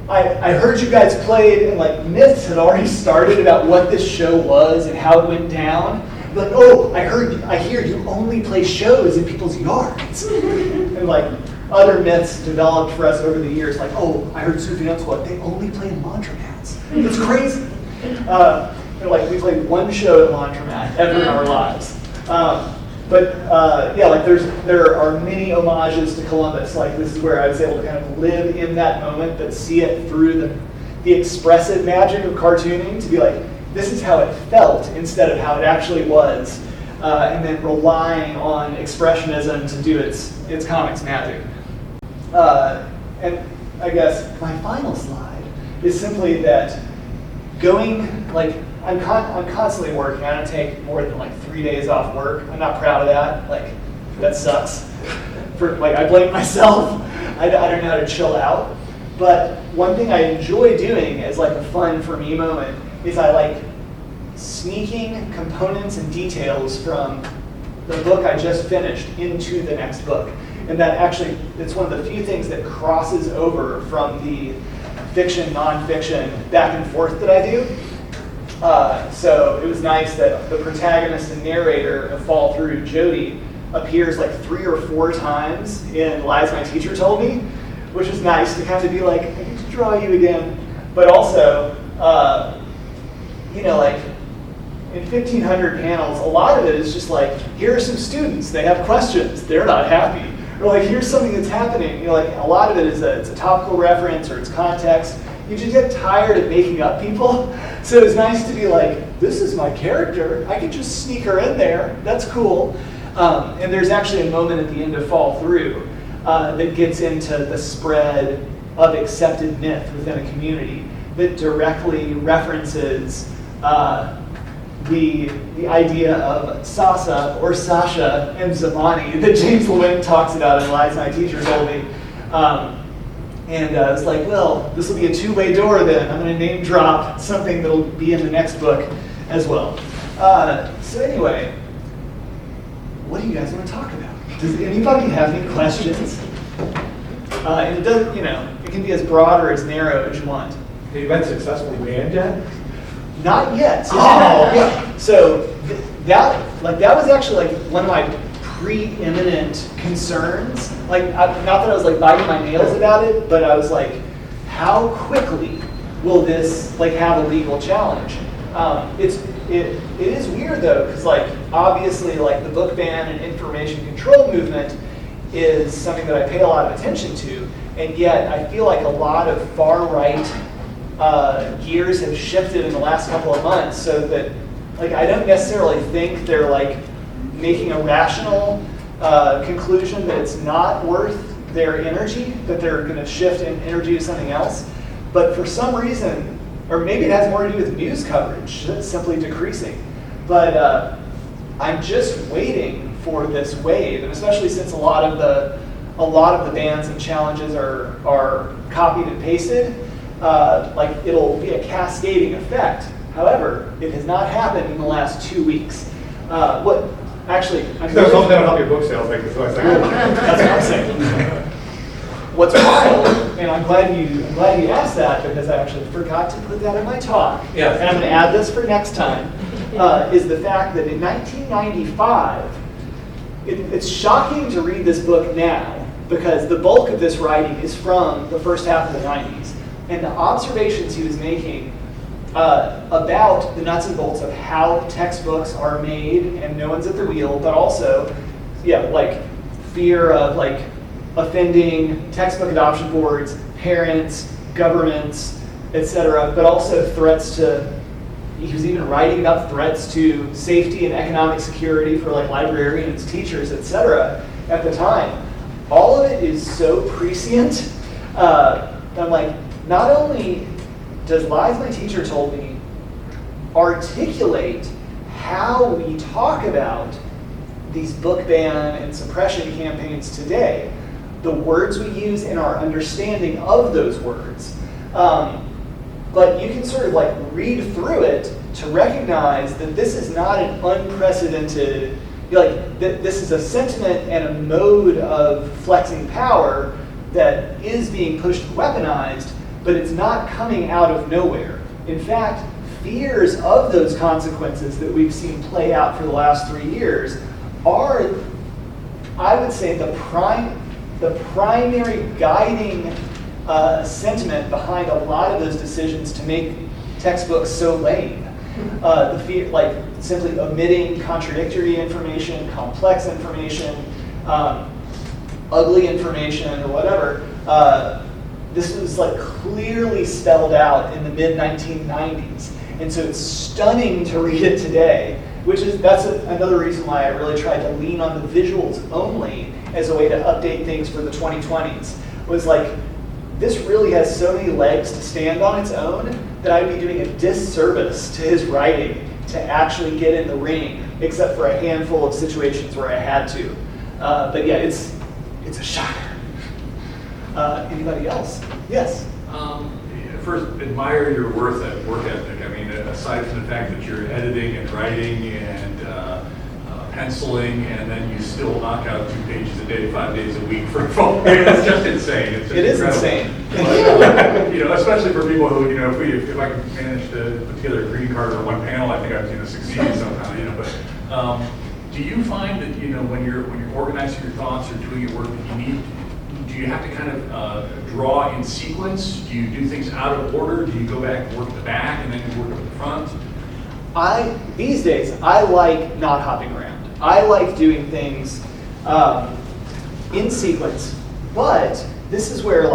I heard you guys played, and like myths had already started about what this show was and how it went down. Like, oh, I hear you only play shows in people's yards. And like other myths developed for us over the years, like, oh, I heard Sufjan Squad, they only play in laundromats. It's crazy. Like we played one show at laundromat ever in our lives. Yeah, like there are many homages to Columbus. Like this is where I was able to kind of live in that moment, but see it through the expressive magic of cartooning to be like, this is how it felt instead of how it actually was, and then relying on expressionism to do its comics magic. And I guess my final slide is simply that going, like, I'm constantly working. I don't take more than like 3 days off work. I'm not proud of that. Like, that sucks. I blame myself. I don't know how to chill out. But one thing I enjoy doing as like a fun for me moment is I like sneaking components and details from the book I just finished into the next book. And that actually, it's one of the few things that crosses over from the fiction, nonfiction, back and forth that I do. So it was nice that the protagonist and narrator of Fall Through, Jody, appears like 3 or 4 times in Lies My Teacher Told Me, which is nice to kind of be like, I get to draw you again. But also, like in 1,500 panels, a lot of it is just like, here are some students, they have questions, they're not happy. Or like, here's something that's happening. Like a lot of it is it's a topical reference or it's context. You just get tired of making up people. So it's nice to be like, this is my character. I can just sneak her in there. That's cool. And there's actually a moment at the end of Fall Through that gets into the spread of accepted myth within a community that directly references the idea of Sasa or Sasha and Zamani that James Loewen talks about in Lies My Teacher Told Me. And it's like, well, this will be a two-way door then. I'm going to name drop something that'll be in the next book as well. So anyway, what do you guys want to talk about? Does anybody have any questions? And it doesn't, it can be as broad or as narrow as you want. Have you been successfully banned yet? Not yet. Oh, yeah. So that was actually like one of my preeminent concerns. Like, not that I was like biting my nails about it, but I was like, how quickly will this like have a legal challenge? It is weird though, because like obviously like the book ban and information control movement is something that I pay a lot of attention to, and yet I feel like a lot of far right gears have shifted in the last couple of months, so that like I don't necessarily think they're like making a rational conclusion that it's not worth their energy, that they're going to shift in energy to something else. But for some reason, or maybe it has more to do with news coverage that's simply decreasing. But I'm just waiting for this wave, and especially since a lot of the bans and challenges are copied and pasted, like it'll be a cascading effect. However, it has not happened in the last 2 weeks. Actually, There's something that'll help your book sales make this last second. That's what I'm saying. What's wild, and I'm glad you asked that, because I actually forgot to put that in my talk, Yeah. and I'm going to add this for next time, is the fact that in 1995, it's shocking to read this book now, because the bulk of this writing is from the first half of the 90s, and the observations he was making about the nuts and bolts of how textbooks are made and no one's at the wheel, but also, like fear of like offending textbook adoption boards, parents, governments, etc., but also threats to, he was even writing about threats to safety and economic security for like librarians, teachers, etc. at the time. All of it is so prescient. I'm like, not only does Lies My Teacher Told Me articulate how we talk about these book ban and suppression campaigns today, the words we use and our understanding of those words, but you can sort of like read through it to recognize that this is not an unprecedented, this is a sentiment and a mode of flexing power that is being pushed and weaponized, but it's not coming out of nowhere. In fact, fears of those consequences that we've seen play out for the last 3 years are, I would say, the primary guiding sentiment behind a lot of those decisions to make textbooks so lame. The fear, like simply omitting contradictory information, complex information, ugly information, or whatever. This was like clearly spelled out in the mid-1990s, and so it's stunning to read it today. That's another reason why I really tried to lean on the visuals only as a way to update things for the 2020s. Was like, this really has so many legs to stand on its own that I'd be doing a disservice to his writing to actually get in the ring, except for a handful of situations where I had to. But yeah, it's a shocker. Anybody else? Yes? First, admire your work ethic. I mean, aside from the fact that you're editing and writing and penciling, and then you still knock out 2 pages a day, 5 days a week for a phone. It's just insane. It's just incredible. Insane. But, especially for people who, if I could manage to put together a green card or one panel, I think I'd succeed somehow. But do you find that when you're organizing your thoughts or doing your work that do you have to kind of draw in sequence? Do you do things out of order? Do you go back and work at the back and then you work at the front? These days, I like not hopping around. I like doing things in sequence, but this is where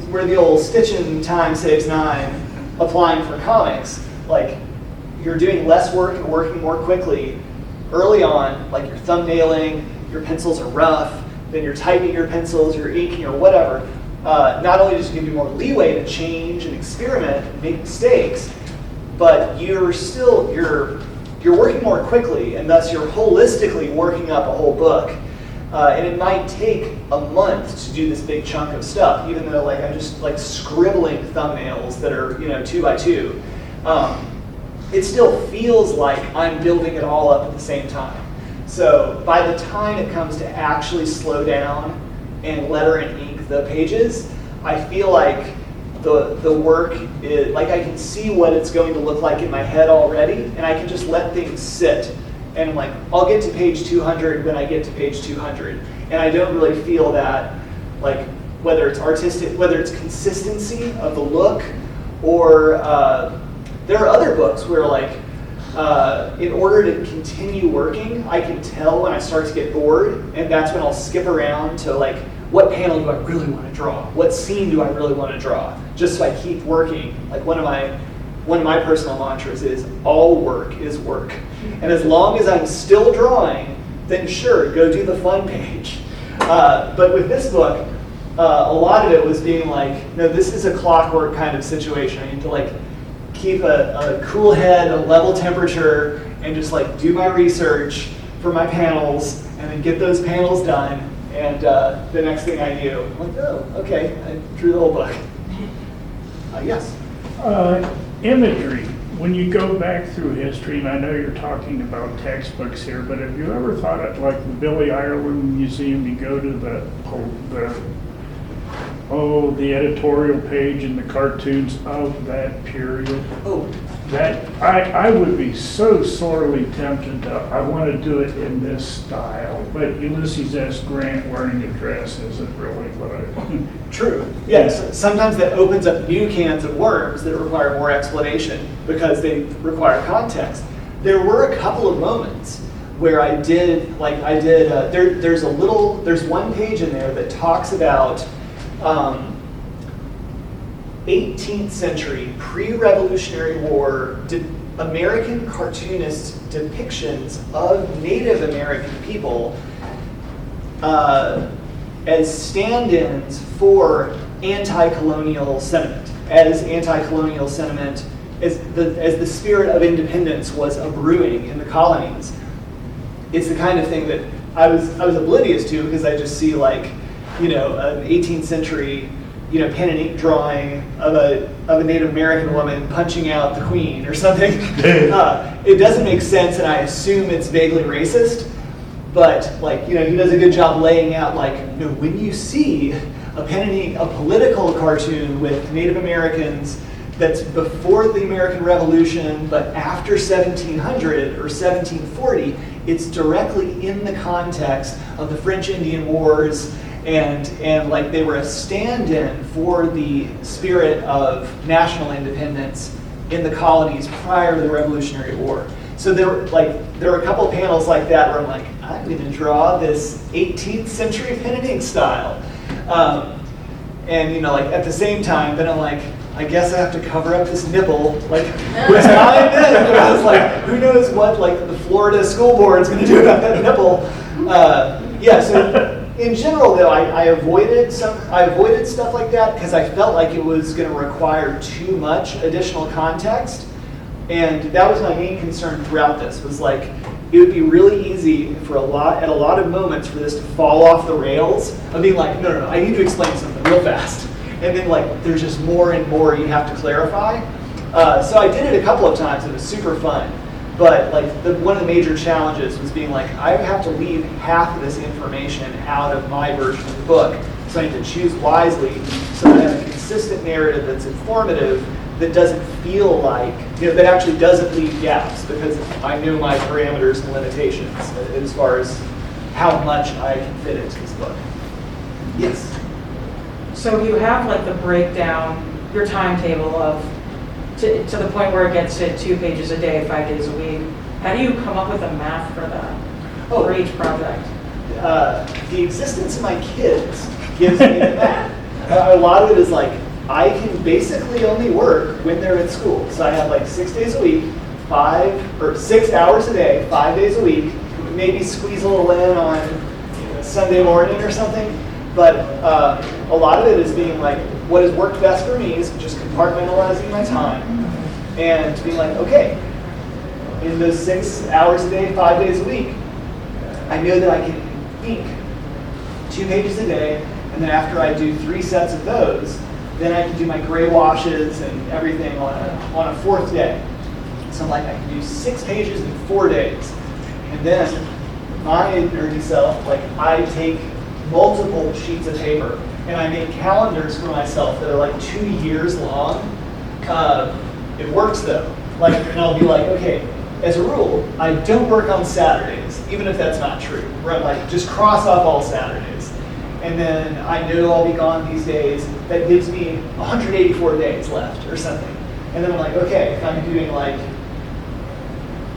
where the old stitching time saves 9 applying for comics. Like, you're doing less work and working more quickly early on, like you're thumbnailing, your pencils are rough, then you're typing your pencils, you're inking or whatever. Not only does it give you more leeway to change and experiment and make mistakes, but you're working more quickly, and thus you're holistically working up a whole book. And it might take a month to do this big chunk of stuff, even though I'm just scribbling thumbnails that are 2 by 2. It still feels like I'm building it all up at the same time. So by the time it comes to actually slow down and letter and ink the pages, I feel like the work is, I can see what it's going to look like in my head already, and I can just let things sit. And I'm like, I'll get to page 200 when I get to page 200. And I don't really feel that, whether it's artistic, whether it's consistency of the look, or there are other books where in order to continue working, I can tell when I start to get bored, and that's when I'll skip around to what panel do I really want to draw? What scene do I really want to draw? Just so I keep working. One of my personal mantras is, all work is work. And as long as I'm still drawing, then sure, go do the fun page. But with this book, a lot of it was being no, this is a clockwork kind of situation. I need to keep a cool head, a level temperature, and just do my research for my panels, and then get those panels done. And the next thing I do, I'm oh, okay, I drew the whole book. Yes? Imagery. When you go back through history, and I know you're talking about textbooks here, but have you ever thought of the Billy Ireland Museum, you go to the editorial page and the cartoons of that period? Oh. That I would be so sorely tempted to, I want to do it in this style, but Ulysses S. Grant wearing a dress isn't really what I want. True. Yes. Sometimes that opens up new cans of worms that require more explanation because they require context. There were a couple of moments where there's one page in there that talks about 18th century pre-Revolutionary War American cartoonists' depictions of Native American people as stand-ins for anti-colonial sentiment, as the spirit of independence was a-brewing in the colonies. It's the kind of thing that I was oblivious to because I just see an 18th century pen and ink drawing of a Native American woman punching out the queen or something. It doesn't make sense, and I assume it's vaguely racist. But he does a good job laying out when you see a pen and ink, a political cartoon with Native Americans that's before the American Revolution, but after 1700 or 1740, it's directly in the context of the French Indian Wars, and they were a stand-in for the spirit of national independence in the colonies prior to the Revolutionary War. So there were a couple panels like that where I'm like, I'm going to draw this 18th century pen and ink style, and at the same time, then I'm like, I guess I have to cover up this nipple, what's behind it? And I was like, who knows what the Florida school board's going to do about that nipple? So in general, though, I avoided stuff like that because I felt like it was going to require too much additional context, and that was my main concern throughout this. Was it would be really easy at a lot of moments for this to fall off the rails of being like, no, I need to explain something real fast. And then there's just more and more you have to clarify. So I did it a couple of times. It was super fun. But one of the major challenges was being I have to leave half of this information out of my version of the book. So I need to choose wisely so that I have a consistent narrative that's informative, that doesn't feel that actually doesn't leave gaps, because I know my parameters and limitations as far as how much I can fit into this book. Yes? So you have the breakdown, your timetable to the point where it gets to 2 pages a day, 5 days a week. How do you come up with the math for that, for each project? The existence of my kids gives me the math. A lot of it is I can basically only work when they're at school. So I have 6 days a week, 6 hours a day, 5 days a week, maybe squeeze a little in on Sunday morning or something. But a lot of it is being what has worked best for me is just compartmentalizing my time and being okay, in those 6 hours a day, 5 days a week, I know that I can ink 2 pages a day, and then after I do 3 sets of those, then I can do my gray washes and everything on a 4th day. So I can do 6 pages in 4 days. And then my nerdy self, I take multiple sheets of paper and I make calendars for myself that are 2 years long. It works though. And I'll be okay, as a rule, I don't work on Saturdays, even if that's not true. Where I'm just cross off all Saturdays. And then I know I'll be gone these days. That gives me 184 days left or something. And then I'm okay, if I'm doing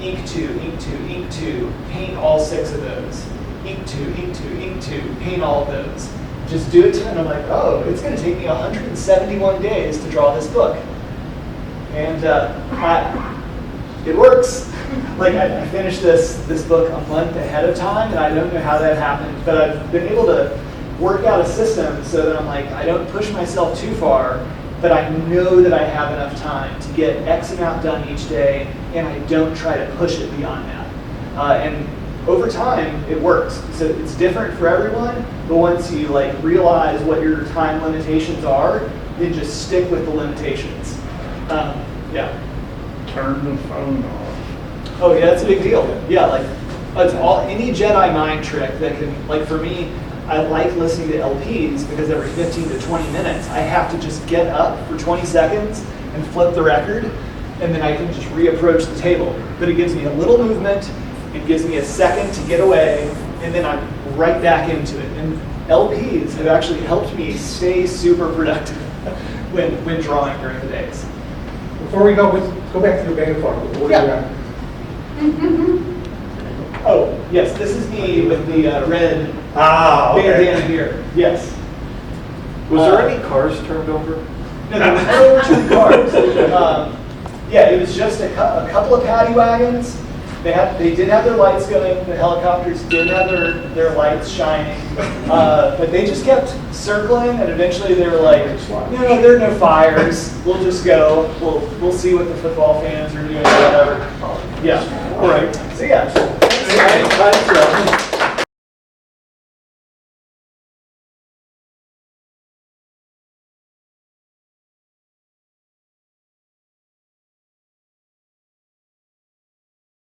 ink 2, ink 2, ink 2, paint all 6 of those. Ink 2, ink 2, ink 2, paint all of those. Just do it, and I'm oh, it's going to take me 171 days to draw this book. And it works. I finished this book a month ahead of time, and I don't know how that happened, but I've been able to work out a system so that I'm I don't push myself too far, but I know that I have enough time to get X amount done each day, and I don't try to push it beyond that. And over time, it works. So it's different for everyone, but once you realize what your time limitations are, then just stick with the limitations. Turn the phone off. Oh yeah, that's a big deal. Yeah, it's any Jedi mind trick that can, for me, I like listening to LPs because every 15 to 20 minutes, I have to just get up for 20 seconds and flip the record, and then I can just reapproach the table. But it gives me a little movement, it gives me a second to get away, and then I'm right back into it. And LPs have actually helped me stay super productive when drawing during the days. Before we go, let's go back to your bag of farm. What do you got? Oh, yes, this is me with the red okay. bandana here. Yes. Was there any cars turned over? No, there was no overturned cars. Yeah, it was just a couple of paddy wagons. They did have their lights going. The helicopters did have their lights shining, but they just kept circling. And eventually, they were there are no fires. We'll just go. We'll see what the football fans are doing, or whatever. Yeah. All right. So yeah. Time's up.